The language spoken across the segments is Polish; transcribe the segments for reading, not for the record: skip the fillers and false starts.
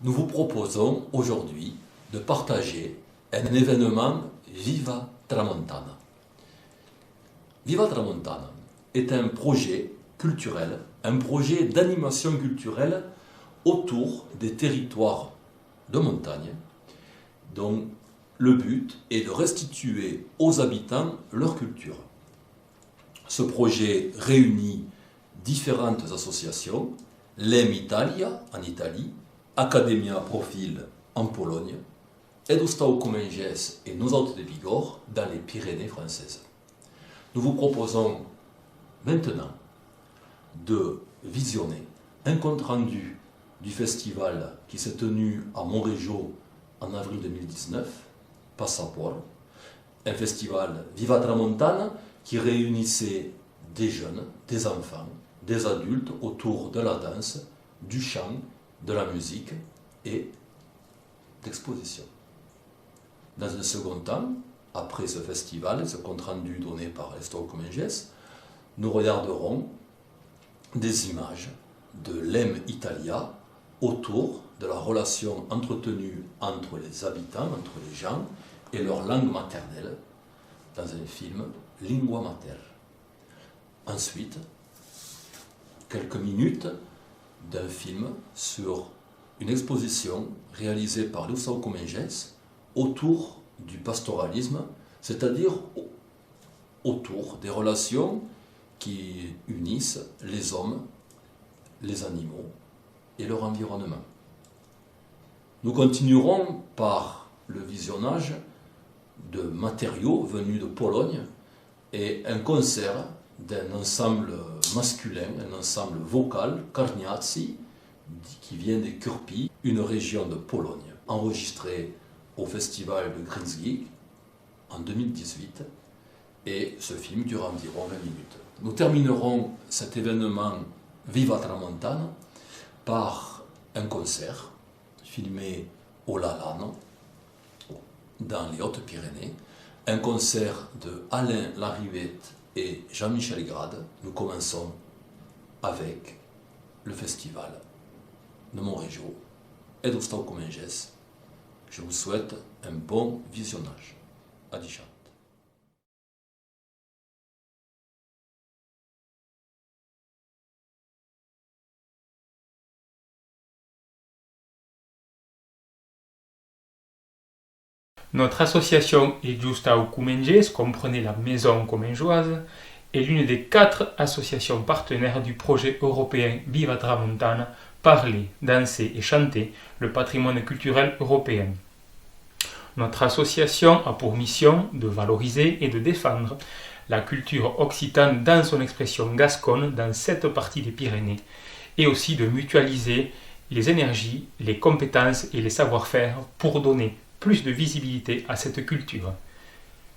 Nous vous proposons aujourd'hui de partager un événement Viva Tramontana. Viva Tramontana est un projet culturel, un projet d'animation culturelle autour des territoires de montagne, dont le but est de restituer aux habitants leur culture. Ce projet réunit différentes associations, Lem Italia en Italie, Academia Profil en Pologne, Edustau Comenges et Nos Alpes de Bigorre dans les Pyrénées françaises. Nous vous proposons maintenant de visionner un compte-rendu du festival qui s'est tenu à Monrégeau en avril 2019, Passaport, un festival Viva Tramontana qui réunissait des jeunes, des enfants, des adultes autour de la danse, du chant, de la musique et d'exposition. Dans un second temps, après ce festival, ce compte-rendu donné par Edustau Comenges, nous regarderons des images de Lem Italia autour de la relation entretenue entre les habitants, entre les gens et leur langue maternelle dans un film Lingua Mater. Ensuite, quelques minutes d'un film sur une exposition réalisée par Edustau Comenges autour du pastoralisme, c'est-à-dire autour des relations qui unissent les hommes, les animaux et leur environnement. Nous continuerons par le visionnage de matériaux venus de Pologne et un concert d'un ensemble masculin, un ensemble vocal, Karniacy, qui vient des Kurpi, une région de Pologne, enregistré au festival de Grynsgig en 2018, et ce film dure environ 20 minutes. Nous terminerons cet événement Viva Tramontana par un concert filmé au Lalanne, dans les Hautes-Pyrénées, un concert de Alain Larivette et Jean-Michel Grade. Nous commençons avec le festival de Monrégeau, Edustau Comenges. Je vous souhaite un bon visionnage. Adichat. Notre association Edustau Comenges, comprenez la Maison Comengeoise, est l'une des 4 associations partenaires du projet européen Viva Tramontana, parler, danser et chanter le patrimoine culturel européen. Notre association a pour mission de valoriser et de défendre la culture occitane dans son expression gasconne dans cette partie des Pyrénées, et aussi de mutualiser les énergies, les compétences et les savoir-faire pour donner plus de visibilité à cette culture.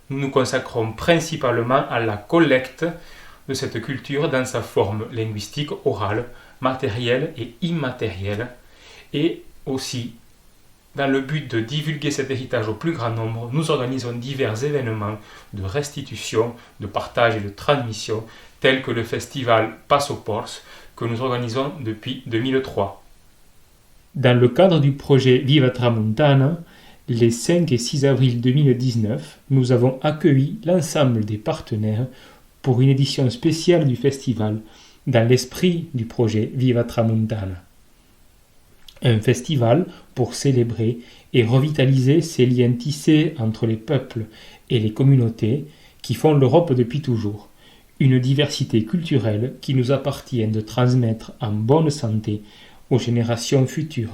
Nous nous consacrons principalement à la collecte de cette culture dans sa forme linguistique, orale, matérielle et immatérielle, et aussi dans le but de divulguer cet héritage au plus grand nombre, nous organisons divers événements de restitution, de partage et de transmission, tels que le festival Passaport que nous organisons depuis 2003. Dans le cadre du projet Viva Tramontana, les 5 et 6 avril 2019, nous avons accueilli l'ensemble des partenaires pour une édition spéciale du festival dans l'esprit du projet Viva Tramontana. Un festival pour célébrer et revitaliser ces liens tissés entre les peuples et les communautés qui font l'Europe depuis toujours. Une diversité culturelle qui nous appartient de transmettre en bonne santé aux générations futures.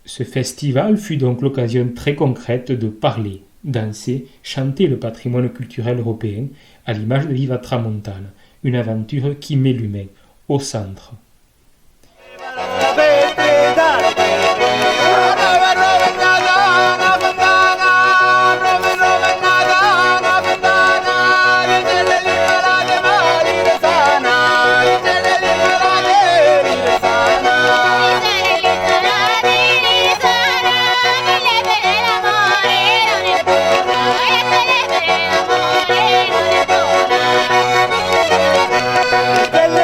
Ce festival fut donc l'occasion très concrète de parler, danser, chanter le patrimoine culturel européen à l'image de Viva Tramontana, une aventure qui met l'humain au centre. Belle luce,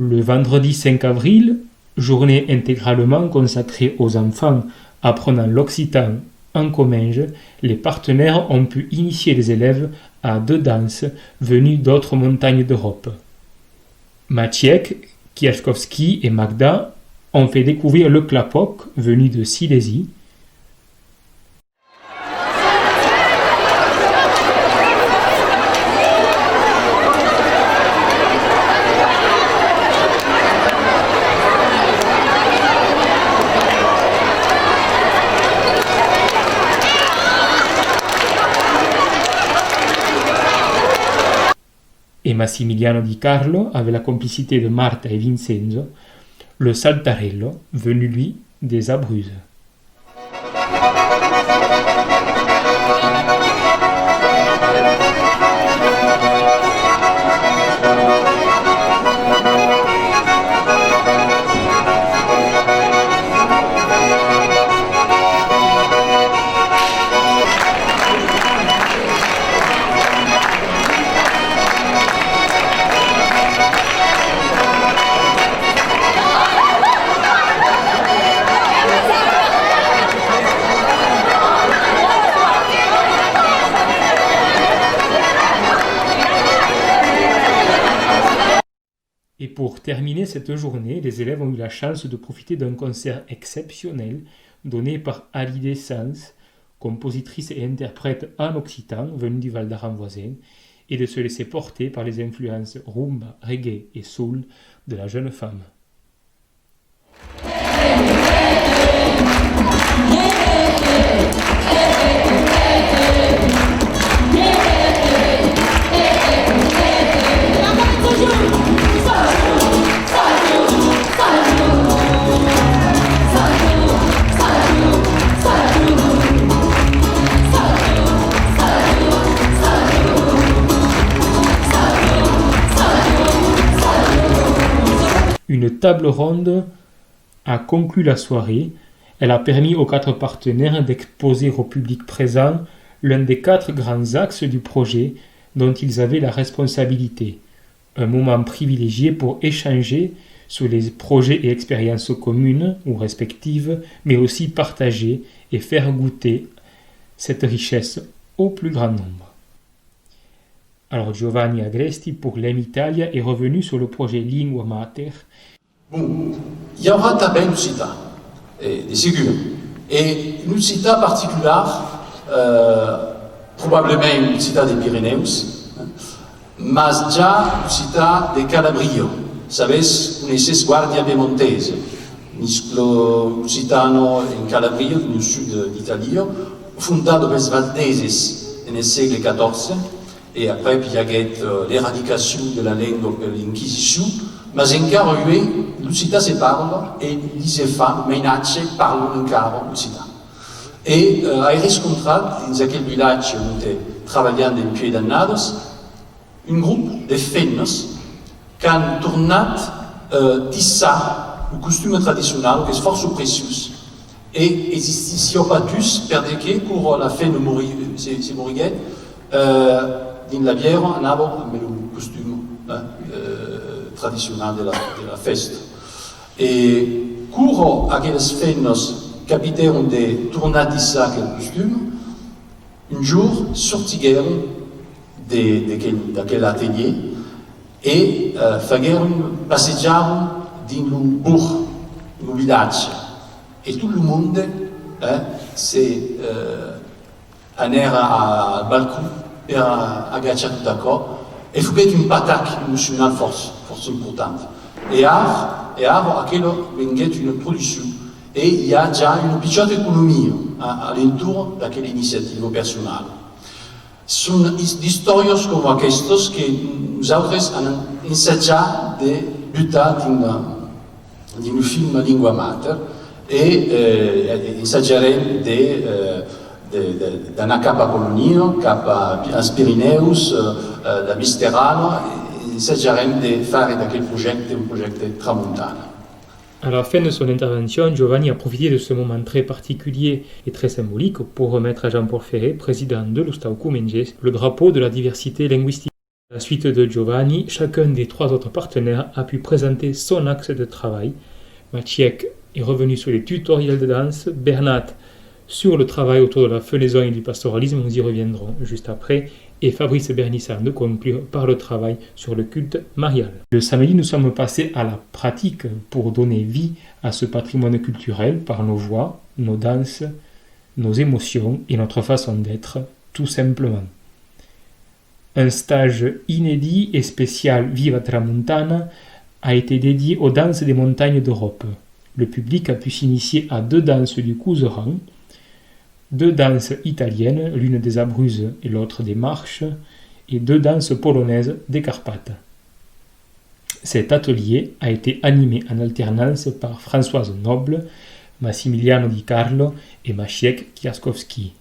Le vendredi 5 avril, journée intégralement consacrée aux enfants apprenant l'occitan en Comminges, les partenaires ont pu initier les élèves à 2 danses venues d'autres montagnes d'Europe. Maciek, Kiaszkowski et Magda ont fait découvrir le klapok venu de Silésie. Et Massimiliano Di Carlo, avec la complicité de Marta et Vincenzo, le saltarello, venu lui des Abruzzes. Et pour terminer cette journée, les élèves ont eu la chance de profiter d'un concert exceptionnel donné par Halide Sanz, compositrice et interprète en occitan venue du Val d'Aran voisin, et de se laisser porter par les influences rumba, reggae et soul de la jeune femme. Une table ronde a conclu la soirée. Elle a permis aux 4 partenaires d'exposer au public présent l'un des 4 grands axes du projet dont ils avaient la responsabilité. Un moment privilégié pour échanger sur les projets et expériences communes ou respectives, mais aussi partager et faire goûter cette richesse au plus grand nombre. Alors Giovanni Agresti pour l'EM Italia est revenu sur le projet Lingua Mater. Bon, il y aura também l'Ucita, c'est sûr. Et l'Ucita particulière, probablement l'Ucita des Pyrénées, mas già l'Ucita des Calabrio. Sabes, conheces Guardia Piemontese, misclo lusitano in Calabria, nel sud d'Italia, fondato per Valdeses nel secolo XIV, et après il y a l'éradication de la langue per l'Inquisition, mais encara l'Ucita se parla e les femmes menace parlano encara l'Ucita. E hai riscontrato in aquel village on travaillando in piedi dannados un groupe de femmes qui ont tornat tissar le costume traditionnel che è forse preziós e esistissi patus perché pour la fin de se moriguet in la bière andava amb il costume traditionnel de la festa. E curo aquelles femmes capitèrent de tornar tissar aquel costume, un jour sortiguèrent d'aquel atelier e passeggiarono in un bourg, in un village. E tutto il mondo anera al balcone per agganciare tutto d'accordo e fu un attaque émotionnel forse importante. E aquello venget una produzione e il y a già una piccola economia all'intorno di quell'iniziativa personale. Sono storie come queste che noi abbiamo ensaggiato di buttare in un film Lingua Mater e ensaggeremo da una capa a Polonia, capa a Pirineus, da Misterano, ensaggeremo di fare da quel progetto un progetto tramontano. À la fin de son intervention, Giovanni a profité de ce moment très particulier et très symbolique pour remettre à Jean-Paul Ferré, président de l'Ustau Comminges, le drapeau de la diversité linguistique. À la suite de Giovanni, chacun des 3 autres partenaires a pu présenter son axe de travail. Maciek est revenu sur les tutoriels de danse, Bernat sur le travail autour de la fenaison et du pastoralisme, nous y reviendrons juste après, et Fabrice Bernissard de conclure par le travail sur le culte marial. Le samedi, nous sommes passés à la pratique pour donner vie à ce patrimoine culturel par nos voix, nos danses, nos émotions et notre façon d'être, tout simplement. Un stage inédit et spécial Viva Tramontana a été dédié aux danses des montagnes d'Europe. Le public a pu s'initier à 2 danses du Couserans, 2 danses italiennes, l'une des Abruzzes et l'autre des Marches, et 2 danses polonaises des Carpates. Cet atelier a été animé en alternance par Françoise Noble, Massimiliano Di Carlo et Maciek Kwiatkowski.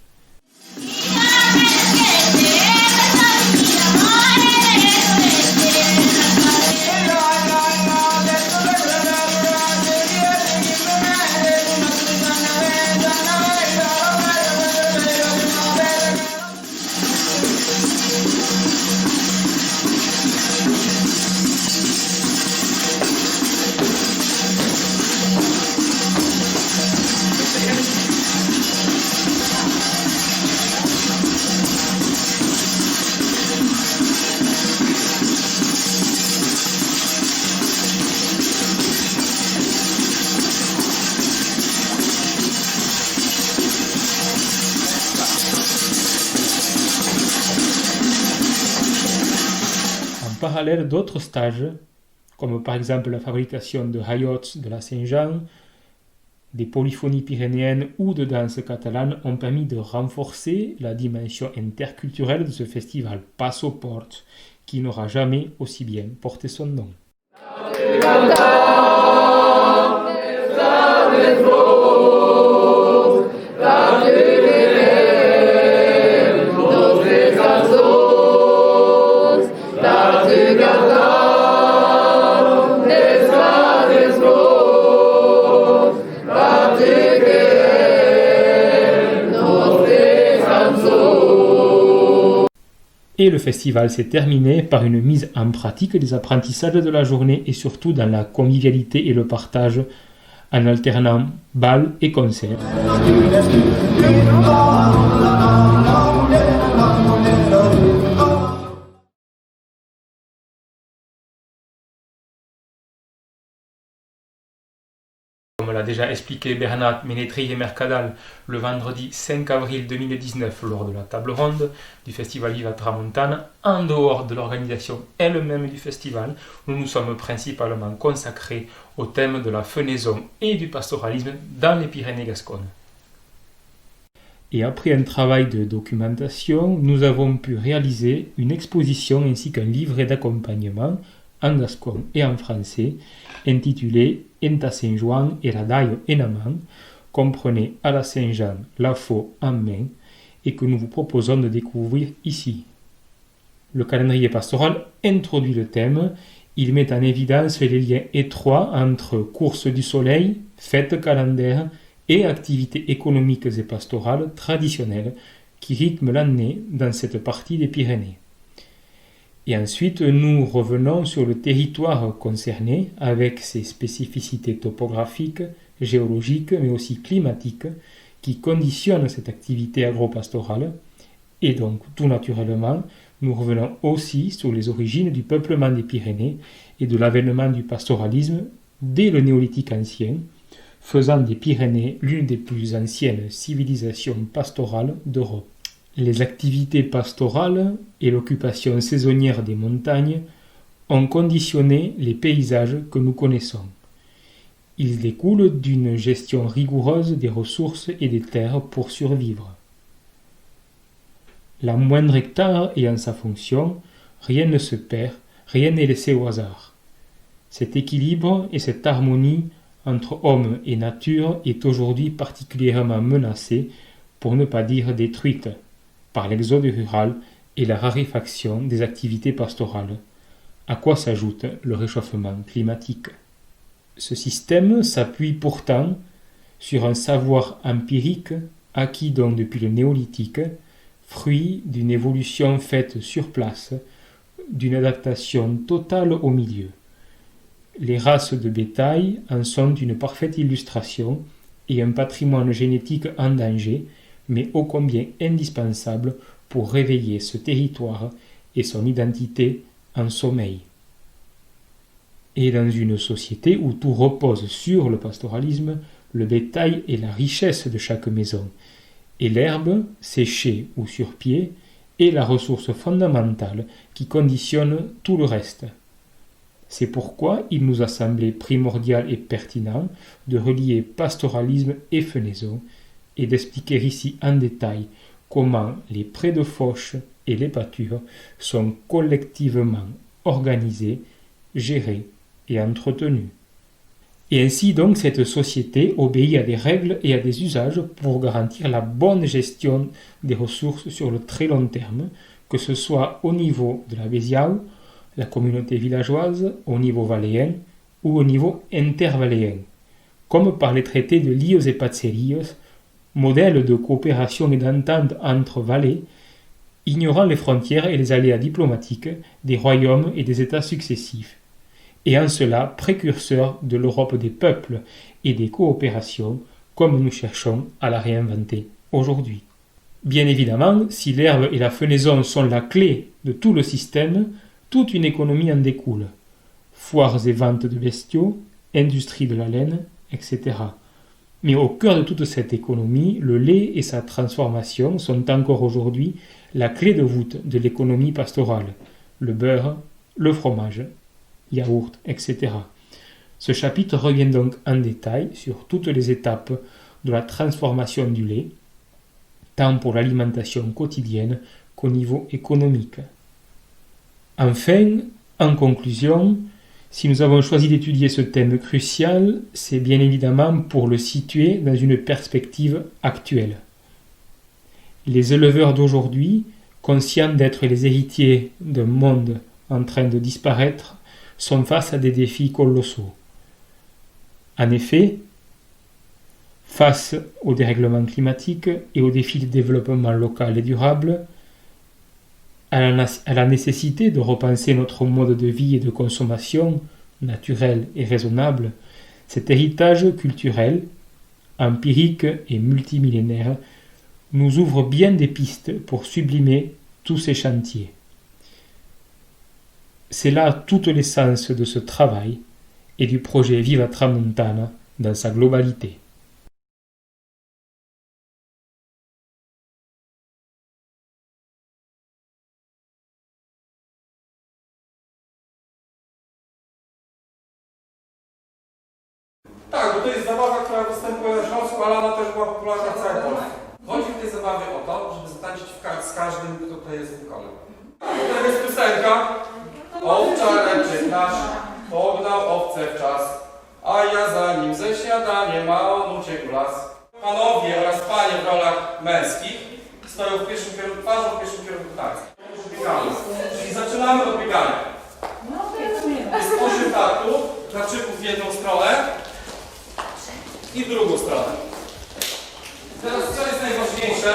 En parallèle, d'autres stages, comme par exemple la fabrication de hayots de la Saint-Jean, des polyphonies pyrénéennes ou de danse catalane, ont permis de renforcer la dimension interculturelle de ce festival Passoport, qui n'aura jamais aussi bien porté son nom. Et le festival s'est terminé par une mise en pratique des apprentissages de la journée et surtout dans la convivialité et le partage en alternant bal et concerts. Comme l'a déjà expliqué Bernat Ménétri et Mercadal le vendredi 5 avril 2019 lors de la table ronde du festival Viva Tramontana, en dehors de l'organisation elle-même du festival, nous nous sommes principalement consacrés au thème de la fenaison et du pastoralisme dans les Pyrénées-Gasconnes. Et après un travail de documentation, nous avons pu réaliser une exposition ainsi qu'un livret d'accompagnement en gascon et en français, intitulé Enta Saint-Joan era daio enaman, comprenez à la Saint-Jean la faux en main, et que nous vous proposons de découvrir ici. Le calendrier pastoral introduit le thème, il met en évidence les liens étroits entre course du soleil, fêtes calendaires et activités économiques et pastorales traditionnelles qui rythment l'année dans cette partie des Pyrénées. Et ensuite, nous revenons sur le territoire concerné avec ses spécificités topographiques, géologiques, mais aussi climatiques qui conditionnent cette activité agro-pastorale. Et donc, tout naturellement, nous revenons aussi sur les origines du peuplement des Pyrénées et de l'avènement du pastoralisme dès le néolithique ancien, faisant des Pyrénées l'une des plus anciennes civilisations pastorales d'Europe. Les activités pastorales et l'occupation saisonnière des montagnes ont conditionné les paysages que nous connaissons. Ils découlent d'une gestion rigoureuse des ressources et des terres pour survivre. La moindre hectare ayant sa fonction, rien ne se perd, rien n'est laissé au hasard. Cet équilibre et cette harmonie entre homme et nature est aujourd'hui particulièrement menacée, pour ne pas dire détruite, par l'exode rural et la raréfaction des activités pastorales, à quoi s'ajoute le réchauffement climatique. Ce système s'appuie pourtant sur un savoir empirique acquis donc depuis le néolithique, fruit d'une évolution faite sur place d'une adaptation totale au milieu. Les races de bétail en sont une parfaite illustration et un patrimoine génétique en danger, mais ô combien indispensable pour réveiller ce territoire et son identité en sommeil. Et dans une société où tout repose sur le pastoralisme, le bétail est la richesse de chaque maison, et l'herbe, séchée ou sur pied, est la ressource fondamentale qui conditionne tout le reste. C'est pourquoi il nous a semblé primordial et pertinent de relier pastoralisme et fenaison et d'expliquer ici en détail comment les prés de fauche et les pâtures sont collectivement organisés, gérés et entretenus. Et ainsi donc cette société obéit à des règles et à des usages pour garantir la bonne gestion des ressources sur le très long terme, que ce soit au niveau de la Béziau, la communauté villageoise, au niveau valléen ou au niveau intervalléen, comme par les traités de Lios et Patserios, modèle de coopération et d'entente entre vallées, ignorant les frontières et les aléas diplomatiques des royaumes et des États successifs, et en cela précurseur de l'Europe des peuples et des coopérations, comme nous cherchons à la réinventer aujourd'hui. Bien évidemment, si l'herbe et la fenaison sont la clé de tout le système, toute une économie en découle. Foires et ventes de bestiaux, industrie de la laine, etc. Mais au cœur de toute cette économie, le lait et sa transformation sont encore aujourd'hui la clé de voûte de l'économie pastorale. Le beurre, le fromage, yaourt, etc. Ce chapitre revient donc en détail sur toutes les étapes de la transformation du lait, tant pour l'alimentation quotidienne qu'au niveau économique. Enfin, en conclusion, si nous avons choisi d'étudier ce thème crucial, c'est bien évidemment pour le situer dans une perspective actuelle. Les éleveurs d'aujourd'hui, conscients d'être les héritiers d'un monde en train de disparaître, sont face à des défis colossaux. En effet, face au dérèglement climatique et aux défis de développement local et durable, à la nécessité de repenser notre mode de vie et de consommation naturel et raisonnable, cet héritage culturel, empirique et multimillénaire, nous ouvre bien des pistes pour sublimer tous ces chantiers. C'est là tout l'essence de ce travail et du projet Viva Tramontana dans sa globalité. Tak, bo to jest zabawa, która występuje na Śląsku, ale ona też była popularna w całej Polsce. Chodzi w tej zabawie o to, żeby zatańczyć z każdym, kto tutaj jest wykonany. To jest piosenka. Owczareczek nasz pognał owce w czas, a ja za nim ze śniadanie ma on uciekł las. Panowie oraz panie w rolach męskich stoją w pierwszym kierunku twarzą, w pierwszym kierunku tańca. Biegamy. Czyli zaczynamy od biegania. Jest 8 taktów, zaczyków w jedną stronę i w drugą stronę. Teraz co jest najważniejsze,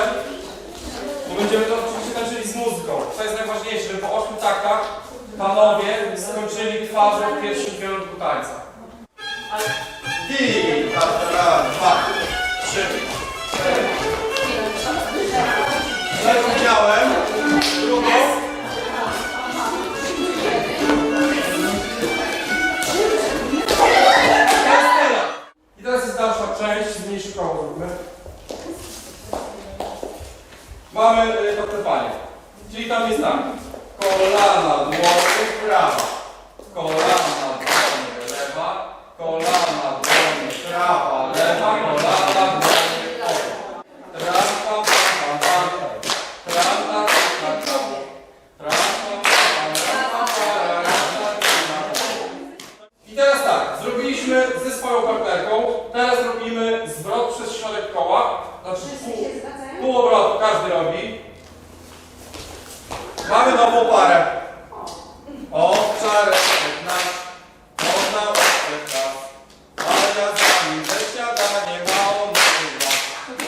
bo będziemy to oczywiście tańczyli z muzyką. Co jest najważniejsze, że po 8 taktach panowie skończyli twarzą w pierwszym kierunku tańca. I raz, 2, 3, 4. Zapomniałem. Drugą. I teraz jest dalsza część, zmniejszy koło zróbmy. Mamy to trwanie. Czyli tam jest tak. Kolana, dłonie, prawa. Kolana, dłonie, lewa. Kolana, dłonie, prawa, lewa. Kolana, dłonie, prawa. Raz, tam, tam, tam. Raz, tam, tam, tam. Raz, tam, tam, tam. I teraz tak, zrobiliśmy ze swoją partnerką. Teraz robimy zwrot przez środek koła. Znaczy pół obrotu każdy robi. Mamy nową parę. Owczareczek nasz poznał owce w czas, a ja za nim ze śniadanie ma on uciekł las.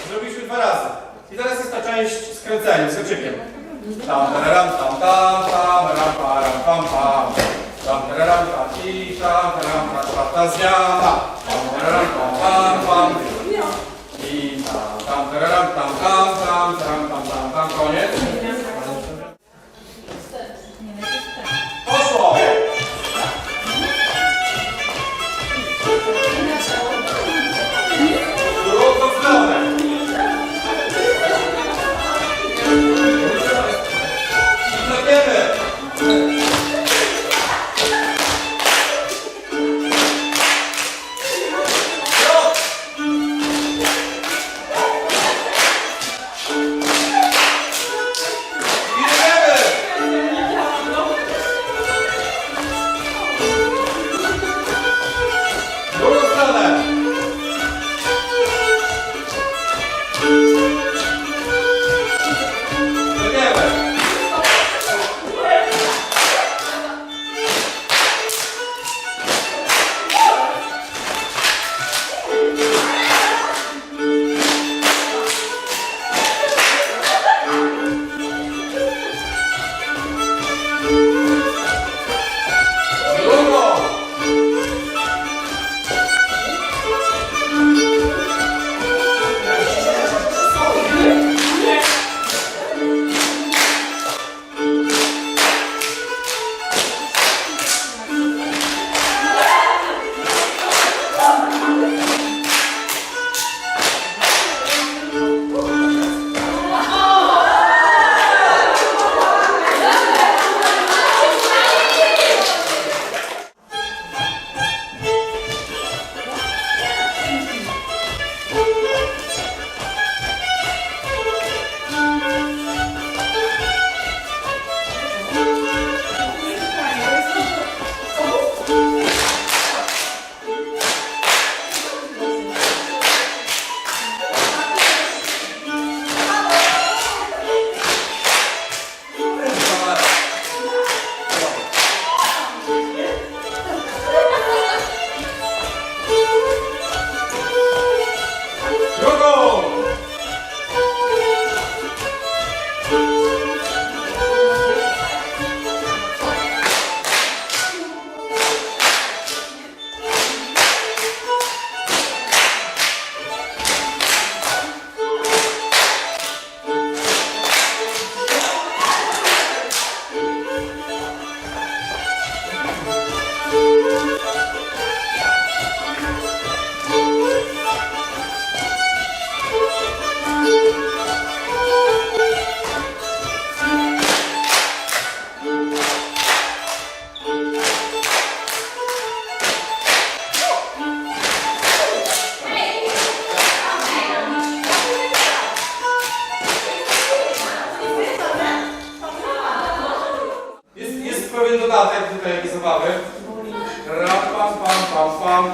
Zrobiliśmy 2 razy. I teraz jest ta część z kręceniem, z haczykiem. Tam, tam, tam, tam, tam, ram, param. pam, pam. Tam, tararam, tam, i tam, taram, ta zmiana. Pam, tararam, pam, pam. I tam, tararam, tam, koniec. Poszło! Drugą stronę. Klepiemy. Pewien dodatek tutaj jakiej zabawy. Ram, pam, pam, pam, pam.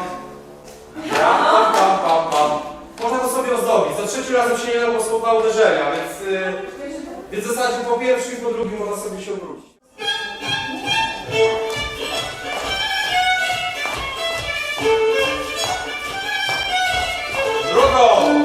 Ram, pam, pam, pam, pam. Można to sobie ozdobić. Za trzecim razem się nie dało słowa uderzenia, więc w zasadzie po pierwszym i po drugim można sobie się obrócić. Drugą!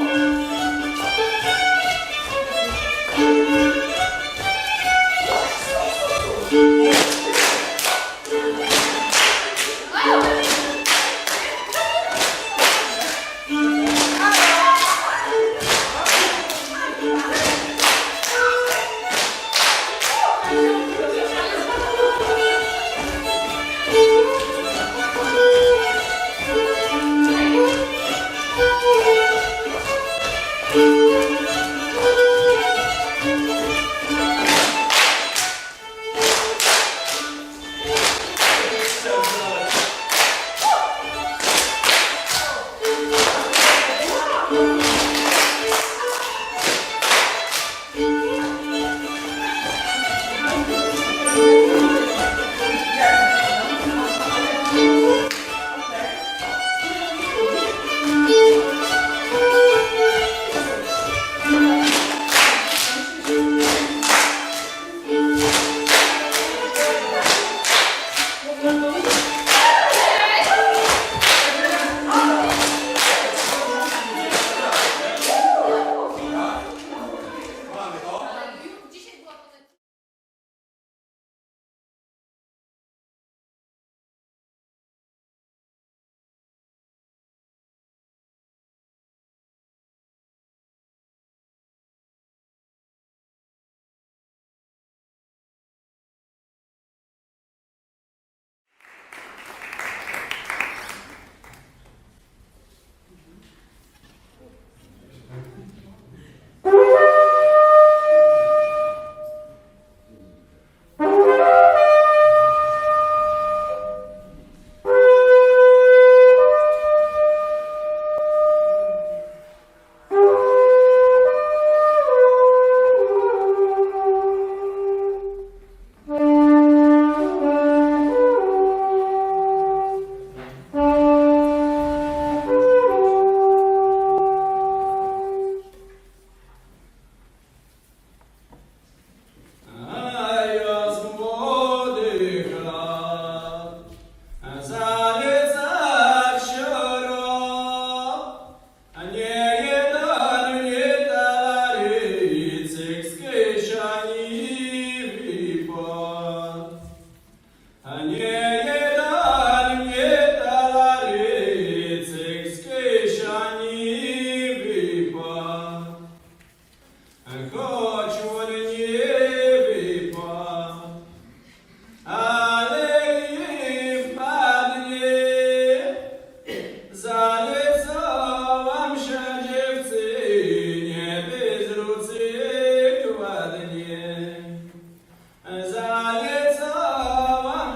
Zalecałam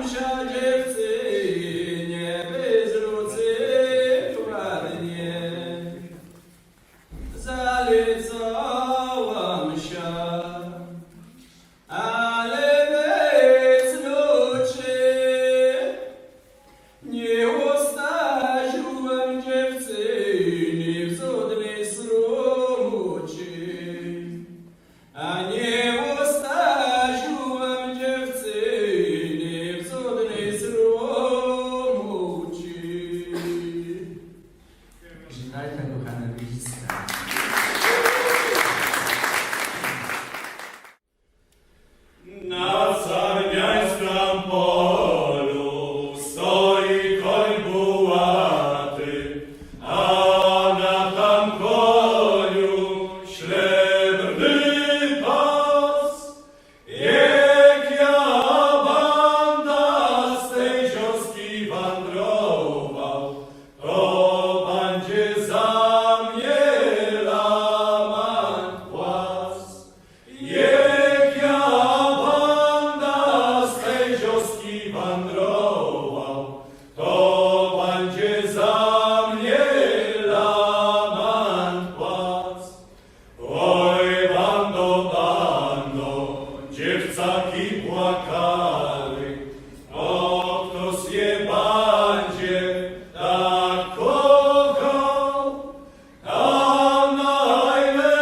się dziewczynie, by zwróciła dnie. Zalecałam się, ale bez nocy nie ostawiłam dziewczyny w żadnej sromocie. A nie ostawiłam dziewczyny w żadnej sromocie. Witajcie, kochane bliska. Na Czarniańskim polu stoi koń bułaty, a na tam koniu ślebny pas. Jaka banda z tej wioski wandrował, to będzie za mnie laman płas. Jaka banda z tej wioski wandrował, to będzie za mnie laman płac. Oj, bando, bando, dziewcaki płakały, o ktoś je będzie tak kochał, a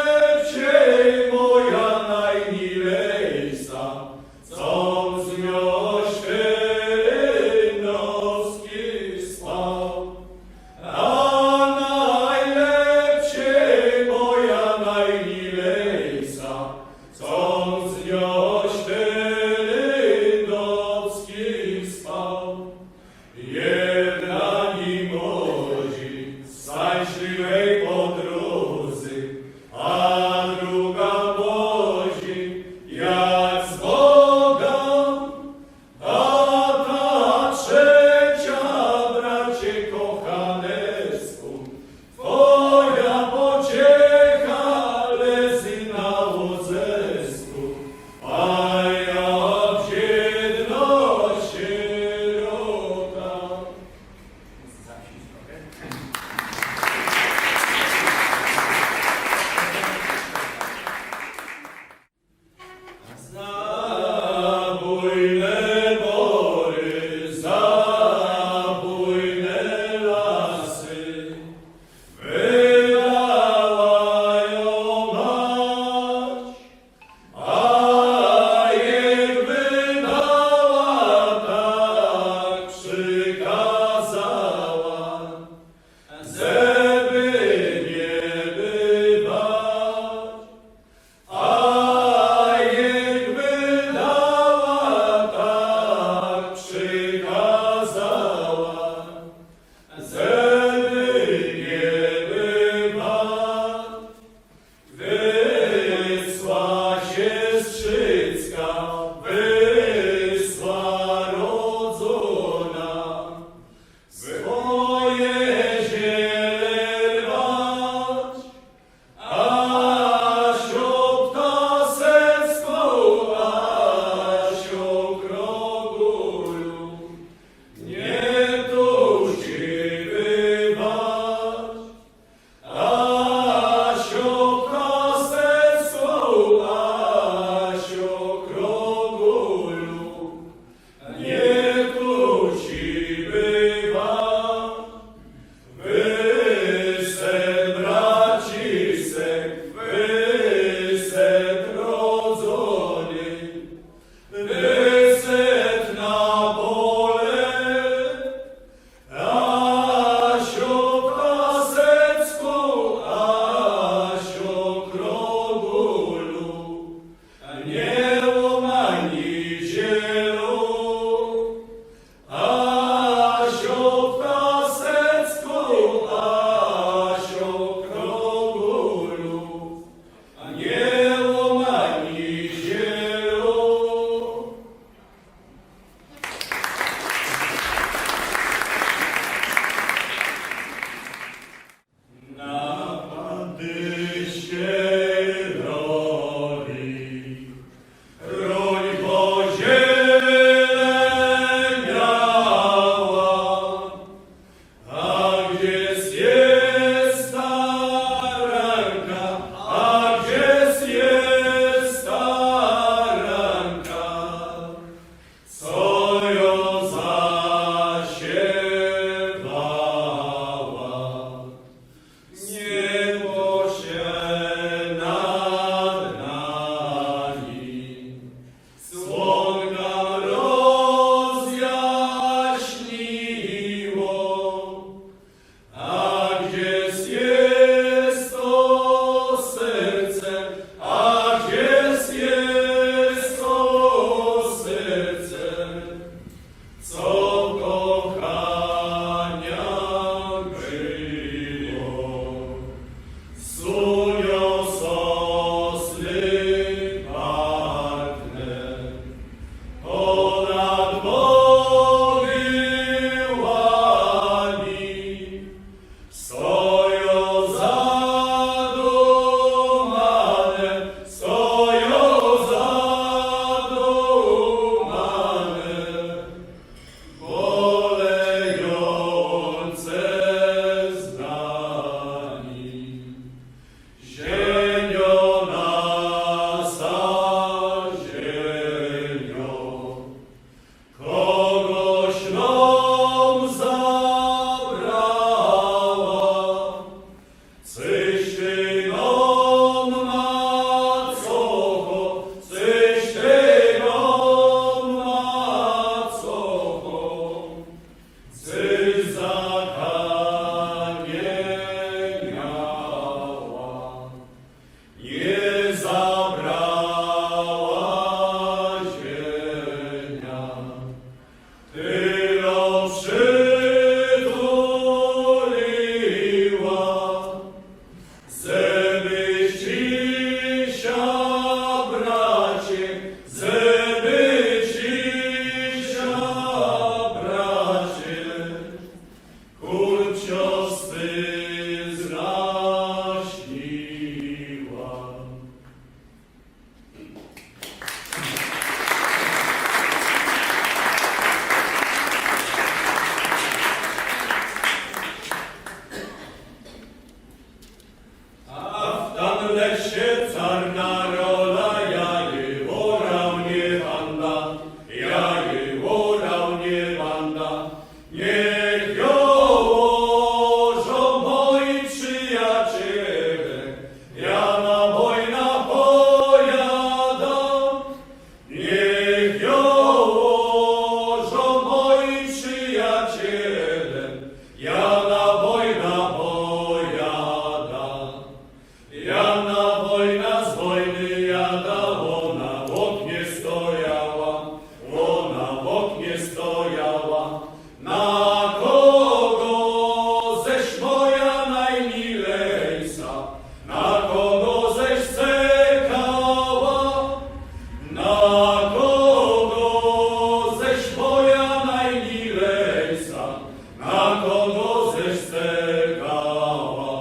najlepszej moja najmilejsza, co z nią cztery noski spał. A najlepszej moja najmilejsza, co z nią cztery wiołożą moi przyjaciele, Jana wojna pojada. Jana wojna z wojny jada, ona w oknie stojała, ona w oknie stojała. Na kogo ześ moja najmilejsza, na kogo ześ czekała, na kogo ześ moja najmilejsza, na kogo ześ czekała.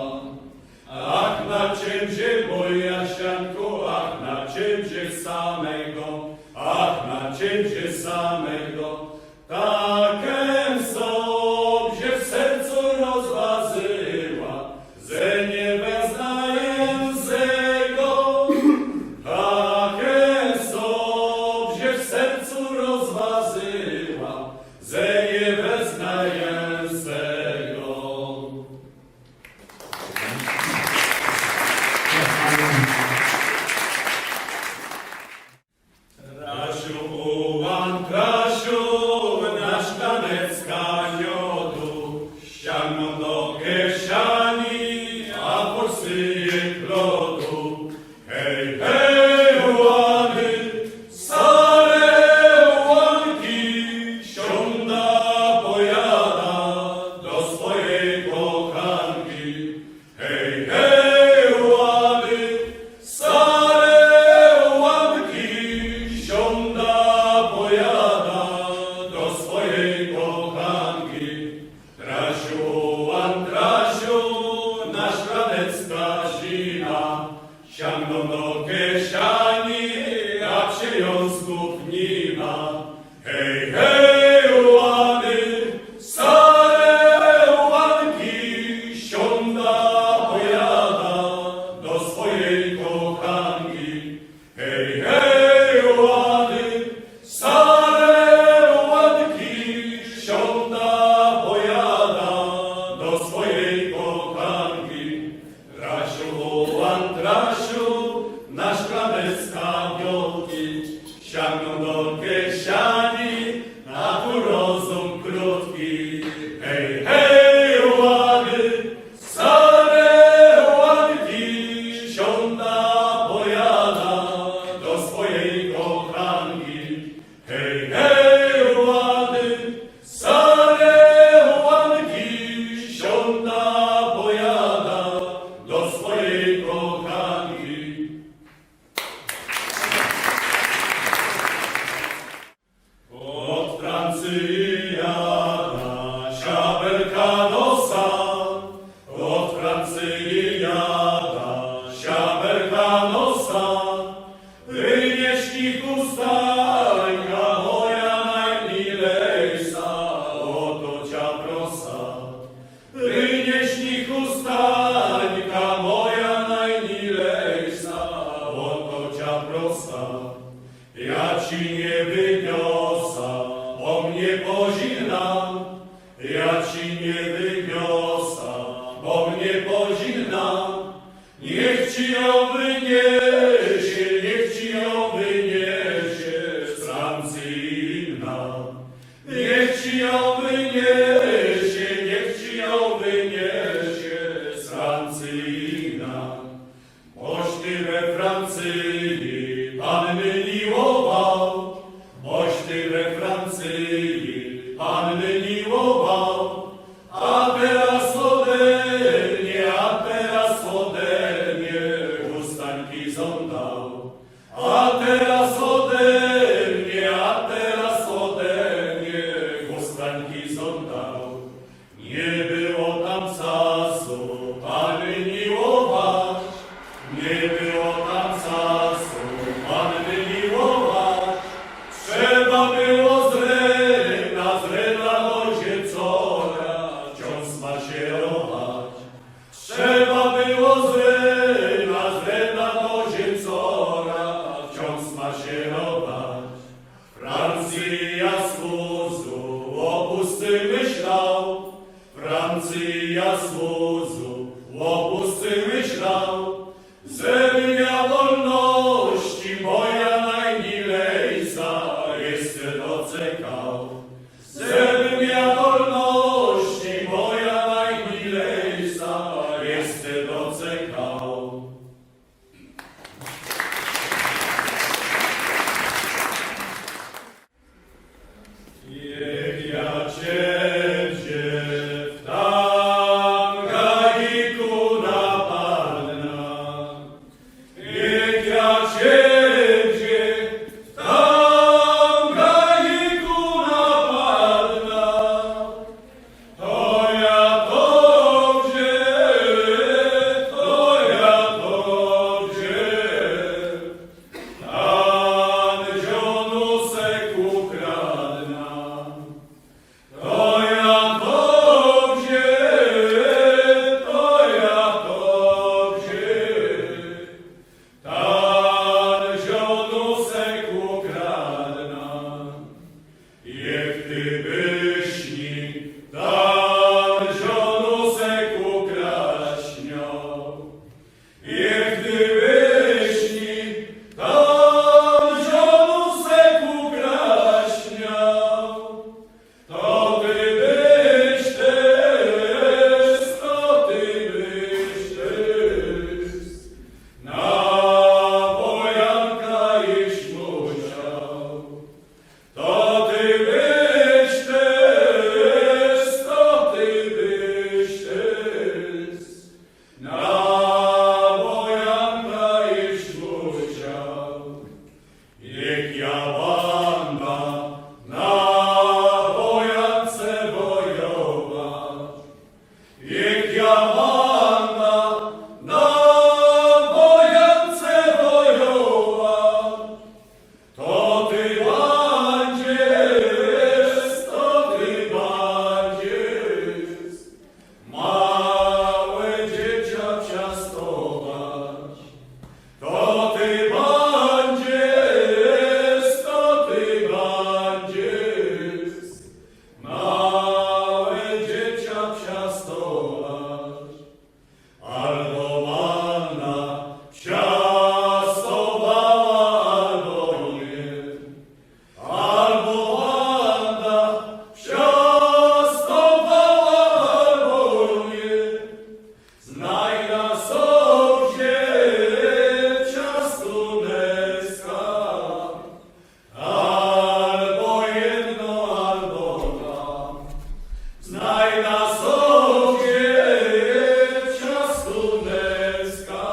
Ach, na ciebie moja sianko, ach, na ciebie samego, ach, na ciebie samego. Takem sobie w sercu rozważyła, że nie beznającego. Takem sobie w sercu rozważyła, że nie beznającego. Krasiu, ułan, Krasiu, nasz kanecka miodu, ściągną do kieszeni, a porsyje klodu. Hej, hej, ułany, sare ułanki, siąda pojada do swojej kochanki. Hej, hej, ułany, sare ułanki, siąda pojada do swojej kochanki. Trasiu, ułan, Trasiu, nasz kranecka zima, sięgną do kieszeni, a przywiązków nie ma. Hej, hej, ułany, sare ułanki, siąda pojada do swojej kochanki. Hej, hej, ułany, sare ułanki, siąda pojada do swojej kochanki. Trasiu, ułan, Trasiu, nasz kranecka wielki, sięgną do kieszeni, a tu rozum krótki. Hej, hej, ułany, sare ułanki, siąda pojada do swojej kochanki. Hej, hej, ułany, sare ułanki, siąda pojada do swojej kochanki. Od Francji jada siabelka nosa, od Francji jada siabelka nosa. Wynieśli chustańka moja najmilejsza, oto cia prosa. Wynieśli chustańka moja najmilejsza, oto cia prosa. Ja ci nie wyniosę, bo mnie pozina. Ja ci nie wyniosę, bo mnie pozina. Niech ci ją wyniesie, niech ci ją wyniesie z Francji inna. Niech ci ją wyniesie, niech ci ją wyniesie z Francji inna. Boś ty we Francji panny miłował, boś ty we Francji panny miłował, a teraz ode mnie, a teraz ode mnie ustań jeszcze doczekał, żebym ja wolności moja najmilejsza jeszcze doczekał. Niech ja Ciebie w tangaiku napadnę, niech ja Ciebie w tangaiku napadnę, to ja dobrze, tam dzionusek ukradnę. To ja dobrze, tam zionusek ukradnę. Jak ty wyśni, tam zionusek ukraść miał. Jak ty wyśni, tam zionusek ukraść miał. To ty byś też, na wojanka iść musiał. To ty byś też, na wojanka iść musiał. Niech ja banda na wojance wojować. Niech ja banda na wojance wojować. To ty będziesz, małe dziecię ciastować. To ty będziesz, małe dziecię ciastować. Albo manna ciastowała, albo nie. Albo manna ciastowała, albo nie. Znaj na sobie ciastuneska, albo jedno, albo dwa. Znaj na sobie ciastuneska,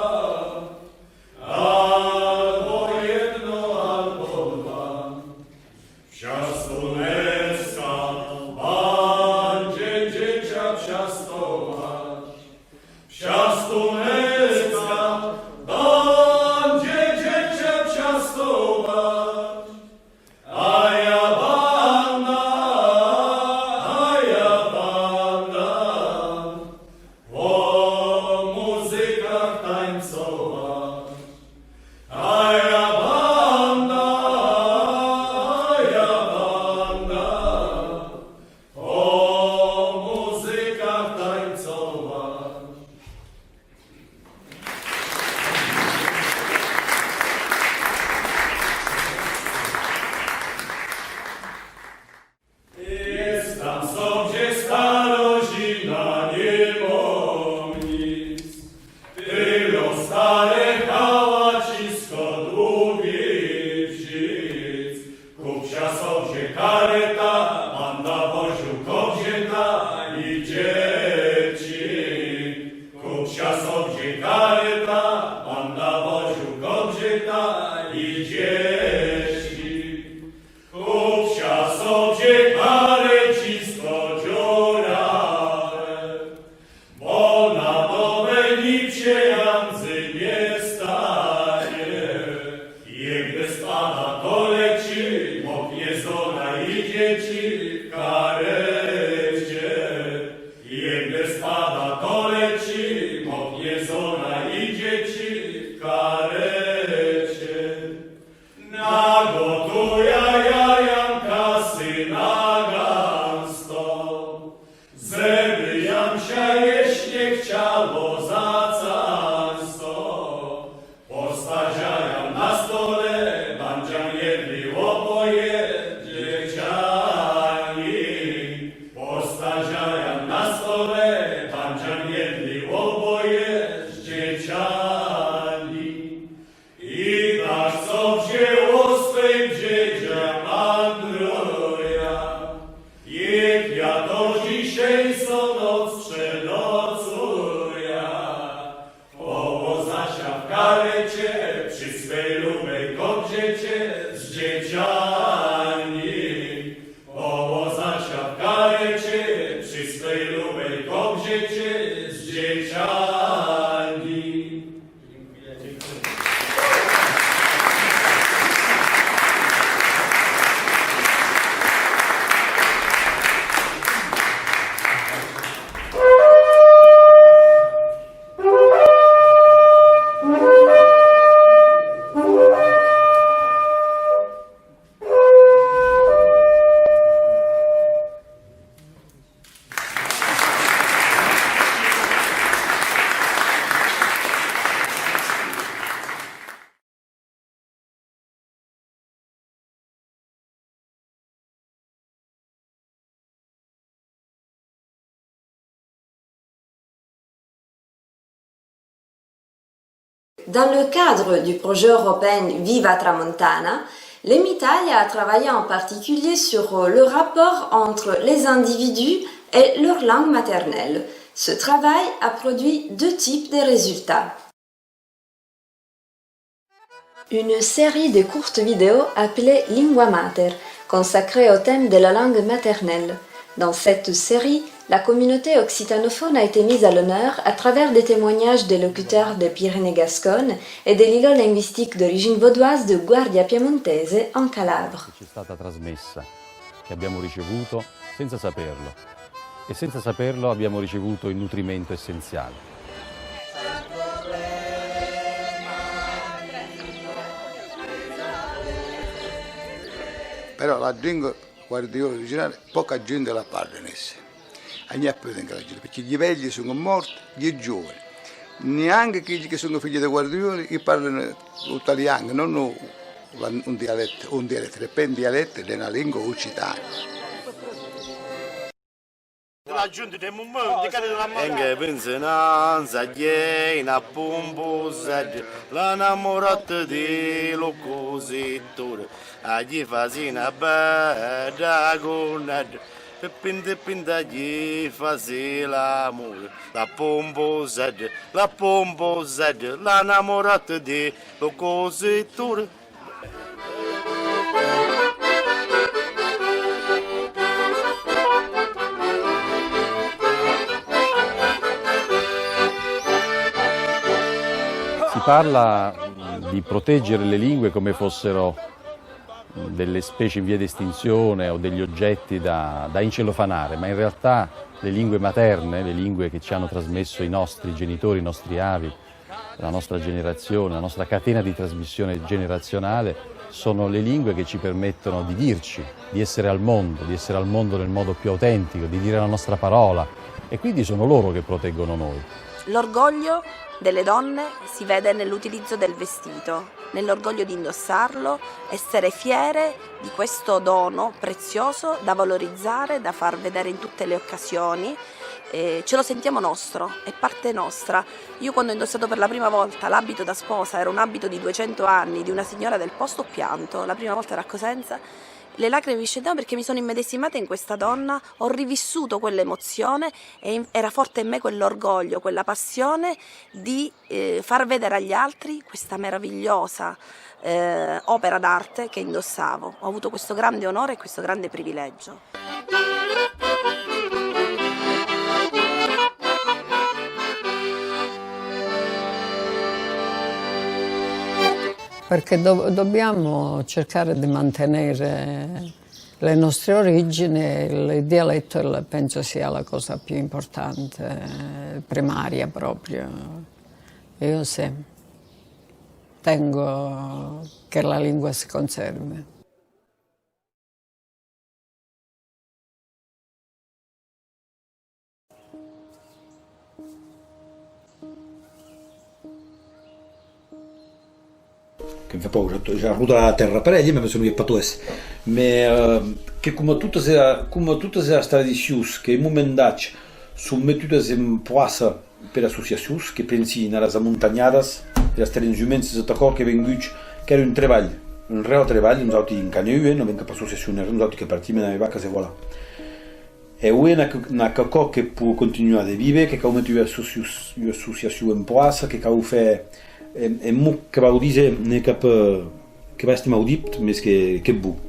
albo jedno, albo dwa. Ciastuneska będzie dziecię ciastować. Ciastuneska będzie dziecię ciastować. A ja banda po muzykach tańcować. A ja banda po muzykach tańcować. Jest tam sobie starozina, nie mam nic. Tylo stare hałacisko długie wzic. Kupcia sobie kareta, panda woził kobieta i dzieci. Kupcia sobie kareta, panda woził kobieta i dzieci. Kupcia sobie karecisko dziurare, bo na dobre nic się Jandzy nie stanie. Jak spada to leci, moknie zona i dzieci w karecie. Jak spada to leci, moknie zona i dzieci w karecie. Nagotuja jajam kasy na gęsto, żeby jam się jeść nie chciało za często. Postawiam na stole, będziemy jedli oboje Dans le cadre du projet européen Viva Tramontana, l'Emitalia a travaillé en particulier sur le rapport entre les individus et leur langue maternelle. Ce travail a produit 2 types de résultats. Une série de courtes vidéos appelée Lingua Mater, consacrée au thème de la langue maternelle. Dans cette série, la communauté occitanophone a été mise à l'honneur à travers des témoignages des locuteurs des Pyrénées-Gasconnes et des lieux linguistiques d'origine vaudoise de Guardia Piemontese en Calabre. Ci è stata trasmessa, che abbiamo ricevuto senza saperlo, e senza saperlo abbiamo ricevuto il nutrimento essenziale. Però la lingua guardiola originale poca gente la parla in essa. E non è più la gente, perché gli vecchi sono morti, gli giovani. Neanche quelli che sono figli di guardioli che parlano l'italiano, non un dialetto, è un dialetto della lingua occitana. Enge vinzenanza ghiena pombozad la namorata di locositor agli fasina bada gonad pinda gli fasi l'amore la pombozad la namorata di locositor. Si parla di proteggere le lingue come fossero delle specie in via di estinzione o degli oggetti da incelofanare, ma in realtà le lingue materne, le lingue che ci hanno trasmesso i nostri genitori, i nostri avi, la nostra generazione, la nostra catena di trasmissione generazionale, sono le lingue che ci permettono di dirci, di essere al mondo nel modo più autentico, di dire la nostra parola, e quindi sono loro che proteggono noi. L'orgoglio delle donne si vede nell'utilizzo del vestito, nell'orgoglio di indossarlo, essere fiere di questo dono prezioso da valorizzare, da far vedere in tutte le occasioni. Ce lo sentiamo nostro, è parte nostra. Io quando ho indossato per la prima volta l'abito da sposa, era un abito di 200 anni, di una signora del posto, ho pianto, la prima volta era a Cosenza. Le lacrime mi scendevano perché mi sono immedesimata in questa donna, ho rivissuto quell'emozione e era forte in me quell'orgoglio, quella passione di far vedere agli altri questa meravigliosa opera d'arte che indossavo. Ho avuto questo grande onore e questo grande privilegio. Perché dobbiamo cercare di mantenere le nostre origini, il dialetto penso sia la cosa più importante, primaria proprio. Io sì, tengo che la lingua si conservi. Che mi fa paura, c'è avuto la terra per ella, ma sono io patoes. Ma che come tutte le tradizioni che in momento sono mettute in place per associazioni che pensi nelle montagnate, le stringimenti di accordo che vengono, che era un reale lavoro, non in canoe, non vengono per associazioni, non che partivano dalle vacche e voilà. È una cosa che può continuare a vivere, che ha messo un'associazione in place, che ha fatto e mo che va a dire che va a essere audit, ma che è bu.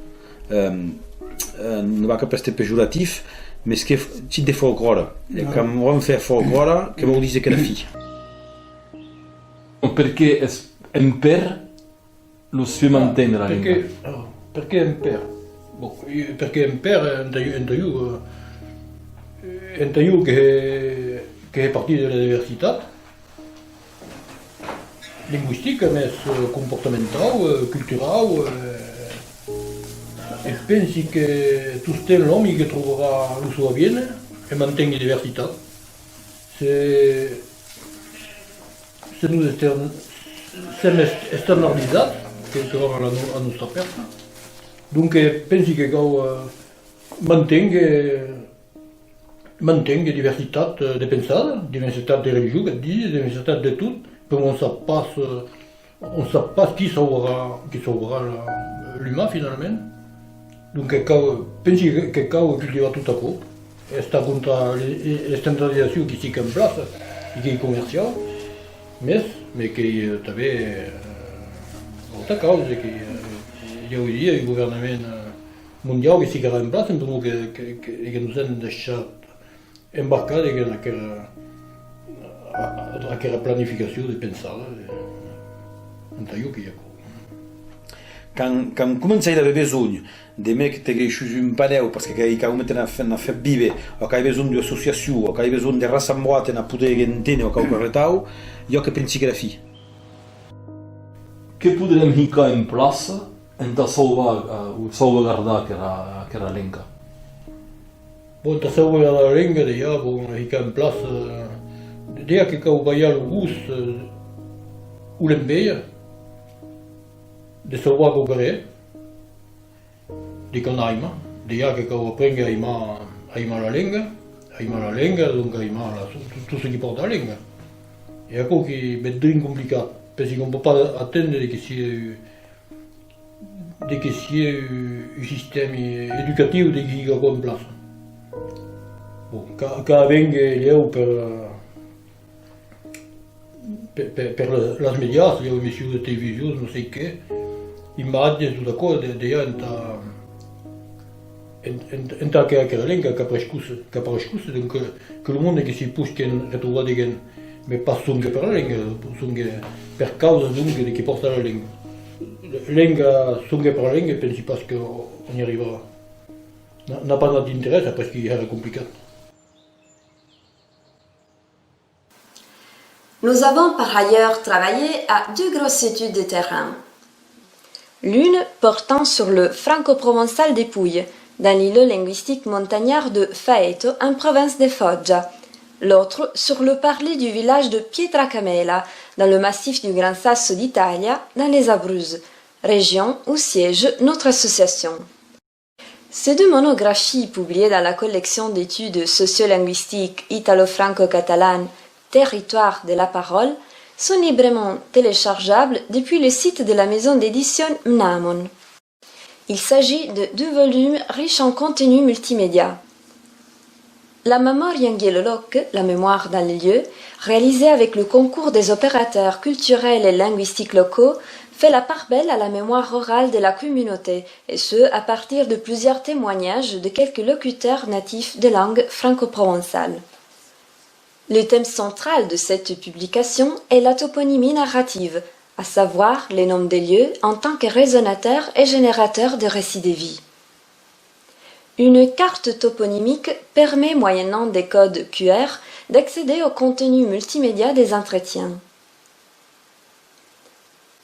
Non va a essere peggiorativo, ma che ci deve fare ancora. E che non fa ancora, che va a dire che è la figlia. Perché imper lo si mantiene la lingua? Perché imper? Perché imper è un taglio che è partito dalla diversità linguistica, ma comportamentale, culturale, e pensi che tutti gli uomini che troverà la sua bene e mantiene la diversità. Se noi siamo esternalizzati, che è la nostra persona, dunque pensi che mantenga diversità di pensare, diversità di religione, diversità di tutto, on ne sait pas qui sauvera l'humain finalement. Donc pensi che cau cultiva tutto a co, e sta contra le standardizzazioni che si in place, che è commerciale, mais che també altra causa che avui dia il gouvernement mondial che si era in place, che nos han deixat embarcar en aquella planificazione di pensare en allò che hi ha. Quand començai a haver bisogno de mecs que suis un panel parce que quand on a fait vivre o quand besoin de association o quand besoin de rassembler na poder entendre o quand corretau io che pensi che la fi che potremmo hicar in place da salvaguardare che era lenga. Bon, da salvaguardare la lenga de ja bon hicar in place de che cau baial gus ulembeia de salvaguardare di con aima, di che cau prende aima la lenga, donc aima tutto ce qui porta la lenga. E ecco che è ben complicato, perché non può pas attendere che sia un sistema educativo che sia in place. Bon, quand venga io per las medias, io emissions de télévision, non sai che, immagini tutto cosa de entra che la lingua che aparescusse, donc que le monde che si pusken retrovare again, mais pas sunghe per la lingua, sunghe per causa dunque di chi porta la lingua. Lingua sunghe per la lingua, pensi pas che on y arriverà. N'a pas d'intérêt parce qu'il est compliqué. Nous avons par ailleurs travaillé à deux grosses études de terrain. L'une portant sur le franco-provençal des Pouilles, dans l'îlot linguistique montagnard de Faeto, en province de Foggia. L'autre sur le parler du village de Pietracamela, dans le massif du Gran Sasso d'Italia, dans les Abruzzes, région où siège notre association. Ces deux monographies publiées dans la collection d'études sociolinguistiques italo-franco-catalanes Territoire de la parole sont librement téléchargeables depuis le site de la maison d'édition Mnamon. Il s'agit de deux volumes riches en contenu multimédia. La Memoria Ngielolok, la mémoire dans les lieux, réalisée avec le concours des opérateurs culturels et linguistiques locaux, fait la part belle à la mémoire orale de la communauté, et ce, à partir de plusieurs témoignages de quelques locuteurs natifs de langue franco-provençale. Le thème central de cette publication est la toponymie narrative, à savoir les noms des lieux en tant que résonateur et générateur de récits de vie. Une carte toponymique permet, moyennant des codes QR, d'accéder au contenu multimédia des entretiens.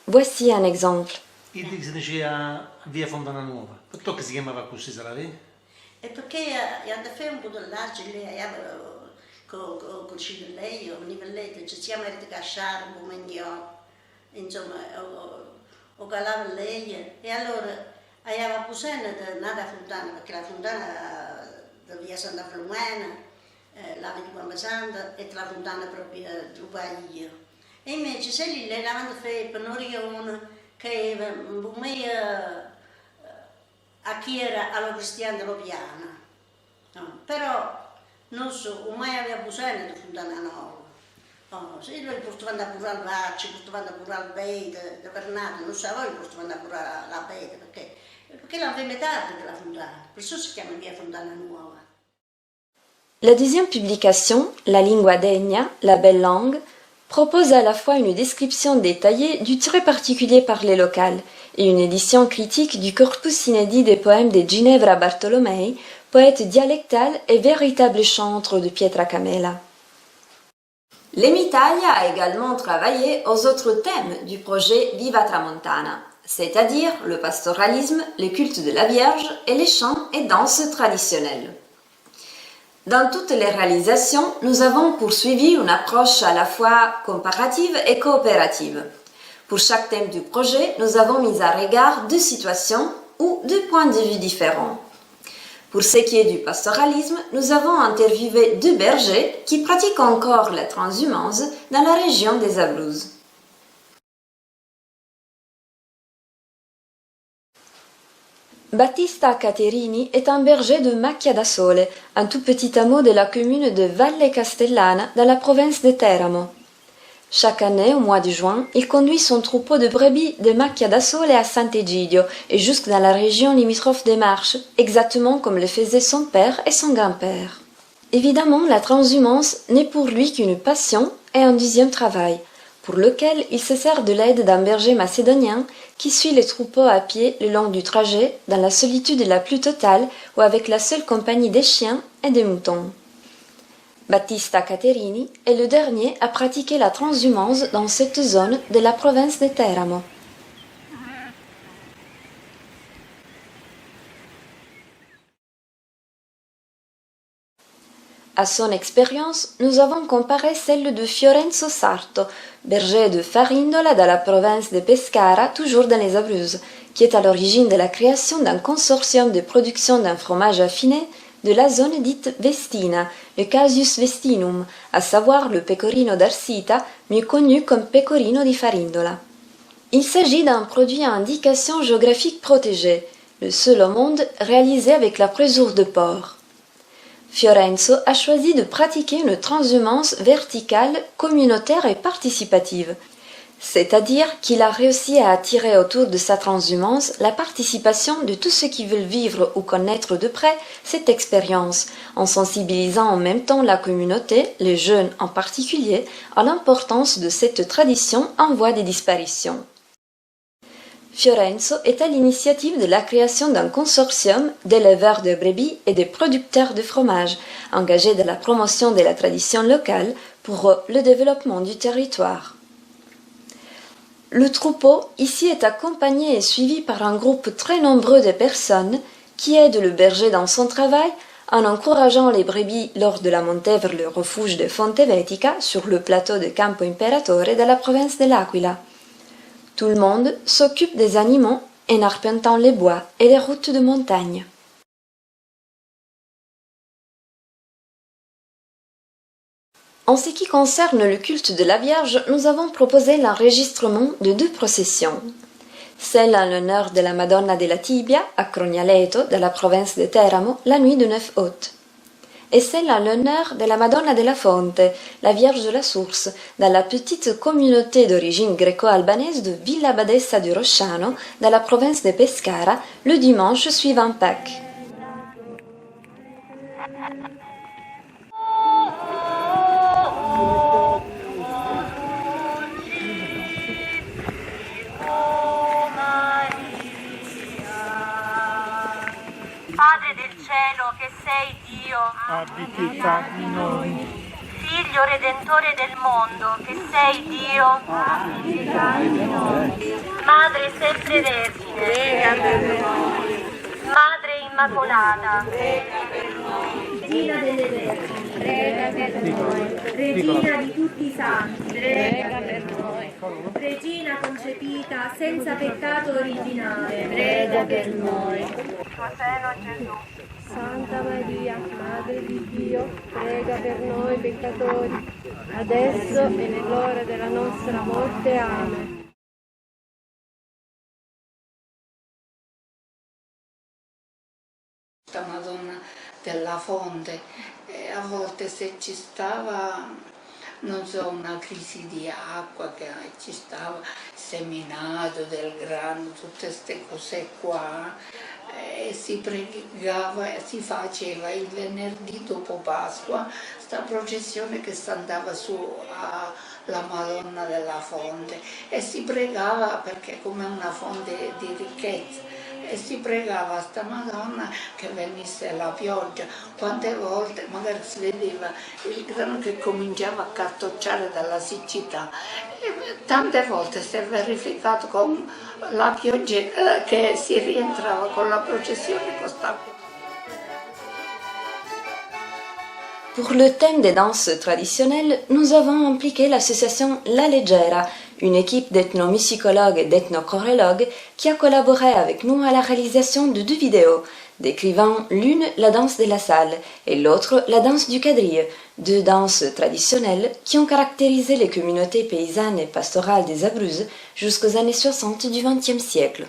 Voici un exemple. Il dit que c'était à Via Fontana Nuova. Pourquoi si chiamava così, Salari? E perché hanno fatto un po' dell'argine con lei, o nivellette, ci siamo a cacciare un po' meglio, insomma, o calava lei, e allora aveva bisogno di nada fontana, perché la fontana da via Santa Filomena, la via di Guambasanda, e la fontana proprio di Ubaia. E invece se lì le lavano per un'orione che un po' meglio a chi era allo cristiano dello piano, no, però non so, mai aveva bisogno di fontana nuova. Se noi portavamo a curare il vaccio, portavamo a curare il bete, da Bernardo, non sapevamo che portavamo a curare la bete, perché l'aveva metà della fontana, perciò si chiama via Fontana Nuova. La deuxième publication, La Lingua Degna, la belle langue, propose à la fois une description détaillée du très particulier parler local et une édition critique du corpus inédit des poèmes de Ginevra Bartolomei, poète dialectal et véritable chantre de Pietracamela. L'Emitalia a également travaillé aux autres thèmes du projet Viva Tramontana, c'est-à-dire le pastoralisme, le culte de la Vierge et les chants et danses traditionnelles. Dans toutes les réalisations, nous avons poursuivi une approche à la fois comparative et coopérative. Pour chaque thème du projet, nous avons mis à regard deux situations ou deux points de vue différents. Pour ce qui est du pastoralisme, nous avons interviewé deux bergers qui pratiquent encore la transhumance dans la région des Abruzzes. Battista Caterini est un berger de Macchia da Sole, un tout petit hameau de la commune de Valle Castellana dans la province de Teramo. Chaque année, au mois de juin, il conduit son troupeau de brebis de Macchia da Sole à Sant'Egidio et jusque dans la région limitrophe des Marches, exactement comme le faisaient son père et son grand-père. Évidemment, la transhumance n'est pour lui qu'une passion et un deuxième travail, pour lequel il se sert de l'aide d'un berger macédonien qui suit les troupeaux à pied le long du trajet, dans la solitude la plus totale ou avec la seule compagnie des chiens et des moutons. Battista Caterini est le dernier à pratiquer la transhumance dans cette zone de la province de Teramo. À son expérience, nous avons comparé celle de Fiorenzo Sarto, berger de Farindola dans la province de Pescara, toujours dans les Abruzzes, qui est à l'origine de la création d'un consortium de production d'un fromage affiné de la zone dite Vestina, le Casius Vestinum, à savoir le pecorino d'Arsita, mieux connu comme pecorino di Farindola. Il s'agit d'un produit à indication géographique protégée, le seul au monde réalisé avec la présure de porc. Fiorenzo a choisi de pratiquer une transhumance verticale, communautaire et participative. C'est-à-dire qu'il a réussi à attirer autour de sa transhumance la participation de tous ceux qui veulent vivre ou connaître de près cette expérience, en sensibilisant en même temps la communauté, les jeunes en particulier, à l'importance de cette tradition en voie de disparition. Fiorenzo est à l'initiative de la création d'un consortium d'éleveurs de brebis et de producteurs de fromage, engagés dans la promotion de la tradition locale pour le développement du territoire. Le troupeau ici est accompagné et suivi par un groupe très nombreux de personnes qui aident le berger dans son travail en encourageant les brebis lors de la montée vers le refuge de Fontevetica sur le plateau de Campo Imperatore de la province de l'Aquila. Tout le monde s'occupe des animaux en arpentant les bois et les routes de montagne. En ce qui concerne le culte de la Vierge, nous avons proposé l'enregistrement de 2 processions. Celle en l'honneur de la Madonna della Tibia à Crognaleto, dans la province de Teramo, la nuit du 9 août. Et celle en l'honneur de la Madonna della Fonte, la Vierge de la Source, dans la petite communauté d'origine gréco-albanaise de Villa Badessa di Rosciano, dans la province de Pescara, le dimanche suivant Pâques. Padre del cielo, che sei Dio, abiti tra di noi. Figlio redentore del mondo, che sei Dio, abiti tra di noi. Madre sempre vergine, prega per noi. Madre immacolata, prega per noi. Regina delle vergini, prega per noi. Regina di tutti i santi, prega per noi. Regina concepita senza peccato originale, prega per noi. Tuo seno Gesù. Santa Maria, Madre di Dio, prega per noi peccatori, adesso e nell'ora della nostra morte. Amen. La Madonna della Fonte, a volte se ci stava, non so, una crisi di acqua che ci stava, seminato del grano, tutte queste cose qua, si pregava, si faceva il venerdì dopo Pasqua, sta processione che si andava su alla Madonna della Fonte e si pregava perché come una fonte di ricchezza. E si pregava a sta Madonna che venisse la pioggia. Quante volte magari si vedeva il grano che cominciava a cartocciare dalla siccità. E tante volte si è verificato con la pioggia che si rientrava con la processione costante. Pour le thème des danses traditionnelles, nous avons impliqué l'association La Leggera, une équipe d'ethnomusicologues et d'ethnochoréologues qui a collaboré avec nous à la réalisation de 2 vidéos, décrivant l'une la danse de la salle et l'autre la danse du quadrille, 2 danses traditionnelles qui ont caractérisé les communautés paysannes et pastorales des Abruzzes jusqu'aux années 60 du XXe siècle.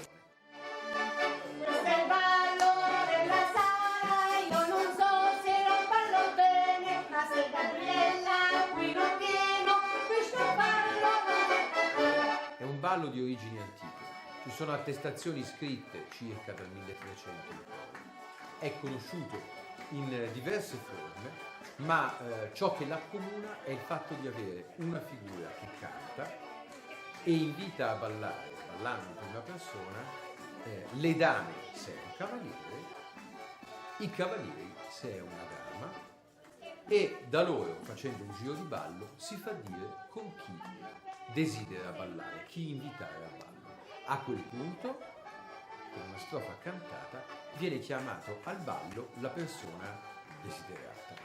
ballo di origini antiche. Ci sono attestazioni scritte circa dal 1300 in poi. È conosciuto in diverse forme, ma ciò che l'accomuna è il fatto di avere una figura che canta e invita a ballare, ballando in prima persona, le dame se è un cavaliere, i cavalieri se è una dama, e da loro, facendo un giro di ballo, si fa dire con chi desidera ballare, chi invitare a ballo. A quel punto, con una strofa cantata, viene chiamato al ballo la persona desiderata.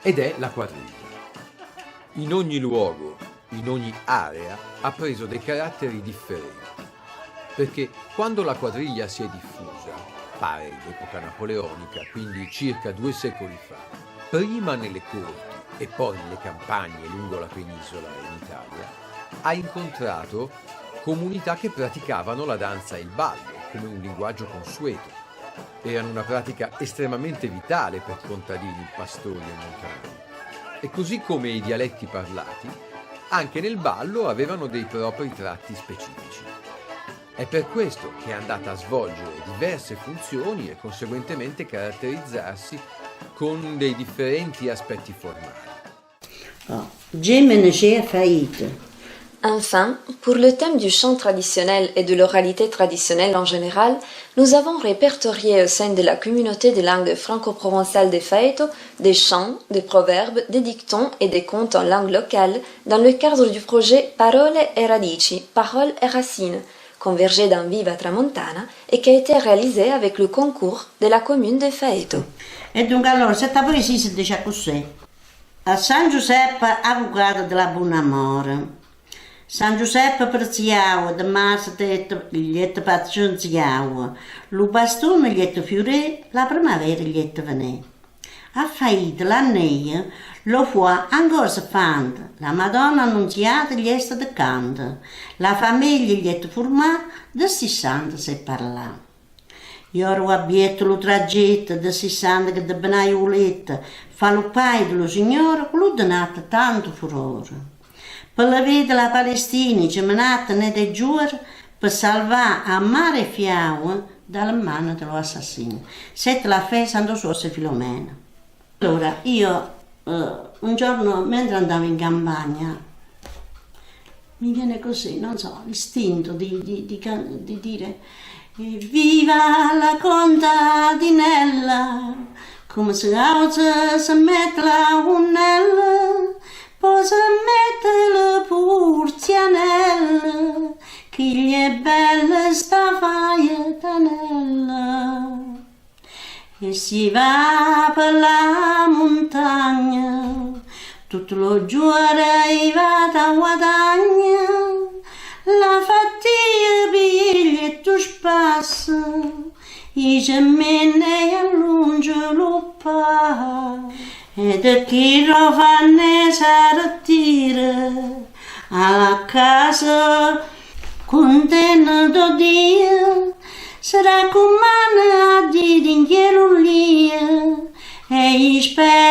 Ed è la quadriglia. In ogni luogo, in ogni area, ha preso dei caratteri differenti, perché quando la quadriglia si è diffusa, pare d'epoca napoleonica, quindi circa 2 secoli fa, prima nelle corti e poi nelle campagne lungo la penisola e in Italia, ha incontrato comunità che praticavano la danza e il ballo come un linguaggio consueto. Erano una pratica estremamente vitale per contadini, pastori e montani. E così come i dialetti parlati, anche nel ballo avevano dei propri tratti specifici. È per questo che è andata a svolgere diverse funzioni e conseguentemente caratterizzarsi con dei differenti aspetti formali. Enfin, pour le thème du chant traditionnel et de l'oralité traditionnelle en général, nous avons répertorié au sein de la communauté de langue franco-provençale des Faeto des chants, des proverbes, des dictons et des contes en langue locale dans le cadre du projet Parole e Radici, Paroles et Racines, convergé dans Viva Tramontana et qui a été réalisé avec le concours de la commune de Faeto. E dunque allora, questa poesia si dice così. A San Giuseppe, avvocato della Buonamore. San Giuseppe preziavo, de massa gli pazienziavo, lo bastone gli fiore, la primavera gli venè. A Faeto l'anneia, lo fu ancora si fanta, la Madonna annunziata gli è stata canta, la famiglia gli è formata, da 60 si parla. Io ero abbietto lo tragitto, da 60 che da benaioletta, fa lo pai dello Signore, che lo donata tanto furore. Per la vita la Palestina ci menata ne dei giuri per salvare a mare e fiaue dalla mano dell'assassino. Sette la fede Santo Suosse Filomena. Allora io un giorno mentre andavo in campagna mi viene così, non so, l'istinto di dire viva la contadinella, come si alza si mette la unnella, poi si mette le porzianelle, che gli è bella sta faietanella. E si va per la montagna, tutto lo giorno va da guadagna, la fatica piglia e tu spassa, i gemmene allunge lo pa. E da chi lo fanno sartire alla casa contento Dio, sarà come a dire in chiaro lì e spero